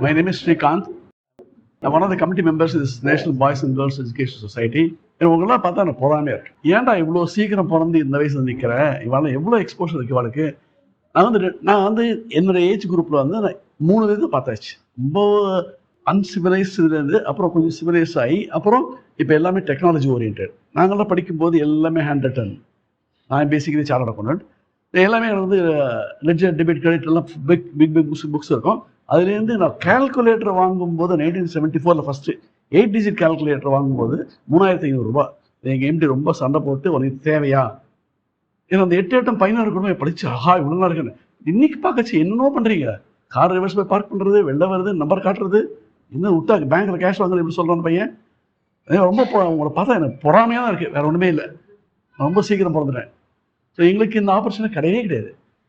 My name is Srikanth. I'm one of the committee members of this National Boys and Girls Education Society. உங்களெல்லாம் பார்த்தா எனக்கு பொறாமையாக இருக்கு. ஏன்டா இவ்வளோ சீக்கிரம் பிறந்து இந்த வயசில் நிற்கிறேன், இவாள எவ்வளோ எக்ஸ்போஷர் இருக்கு இவாளுக்கு. நான் என்னோட ஏஜ் குரூப்பில் நான் 3 இது பார்த்தாச்சு. ரொம்ப அன்சிவிலைஸ்லேருந்து அப்புறம் கொஞ்சம் சிவிலைஸ் ஆகி அப்புறம் இப்போ எல்லாமே டெக்னாலஜி ஓரியன்ட். நாங்கள்லாம் படிக்கும்போது எல்லாமே ஹேண்ட் ரிட்டன். நான் பேசிக்கலி சார்ட் அக்கௌண்டன்ட். எல்லாமே லெட்ஜர் டெபிட் கிரெடிட் எல்லாம் பிக் புக்ஸ் இருக்கும். அதுலேருந்து நான் கால்குலேட்டர் வாங்கும்போது 1974 ஃபஸ்ட்டு 8 டிஜிட் கால்குலேட்டர் வாங்கும்போது 3500 ரூபா. எங்கள் எம்டி ரொம்ப சண்டை போட்டு உனக்கு தேவையா, ஏன்னா அந்த 8 பதினாறு கூட படிச்சு இவ்வளோ நாள் இருக்குன்னு. இன்னைக்கு பார்க்கச்சு என்னென்னோ பண்ணுறீங்க. கார் ரிவர்ஸ் போய் பார்க் பண்ணுறது, வெளில வருது, நம்பர் காட்டுறது, இன்னும் விட்டா பேங்க்கில் கேஷ் வாங்குறது எப்படி சொல்கிறான்னு பையன். ரொம்ப உங்களை பார்த்தா எனக்கு பொறாமையாக தான் இருக்குது, வேறு ஒன்றுமே இல்லை. நான் ரொம்ப சீக்கிரம் பிறந்துட்டேன். ஸோ எங்களுக்கு இந்த ஆப்பர்ச்சுனிட்டி கிடையவே.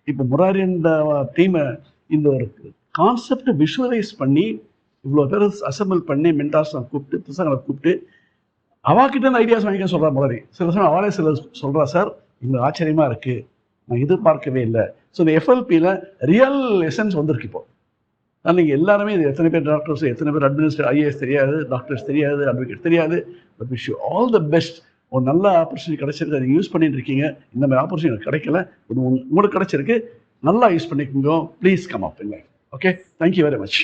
இப்போ முராரி இந்த டீமை இந்த ஒரு கான்செப்டை விஷுவலைஸ் பண்ணி இவ்வளோ பேர் அசம்பிள் பண்ணி மென்டார்ஸ் கூப்பிட்டு பசங்களை கூப்பிட்டு அவாக்கிட்ட இந்த ஐடியாஸ் வாங்கிக்க சொல்கிறா முராரி. சில சமயம் அவளே சொல்கிறா, சார் எங்களுக்கு ஆச்சரியமாக இருக்குது, நான் எதிர்பார்க்கவே இல்லை. ஸோ இந்த எஃப்எல்பியில் ரியல் எசன்ஸ் வந்திருக்கு. இப்போ ஆனால் நீங்கள் எல்லாருமே இது எத்தனை பேர் டாக்டர்ஸ், எத்தனை பேர் அட்மினிஸ்ட்ரேட் ஐஏஎஸ் தெரியாது, டாக்டர்ஸ் தெரியாது, அட்வொகேட் தெரியாது. But wish you all the best. ஒரு நல்ல ஆப்பர்ச்சுனிட்டி கிடைச்சிருக்கு, அதை யூஸ் பண்ணிட்டு இருக்கீங்க. இந்த மாதிரி ஆப்பர்ச்சுனிட்டி கிடைக்கல, உங்களுக்கு கிடைச்சிருக்கு, நல்லா யூஸ் பண்ணிக்கோங்க. Please come up in life. Okay, thank you very much.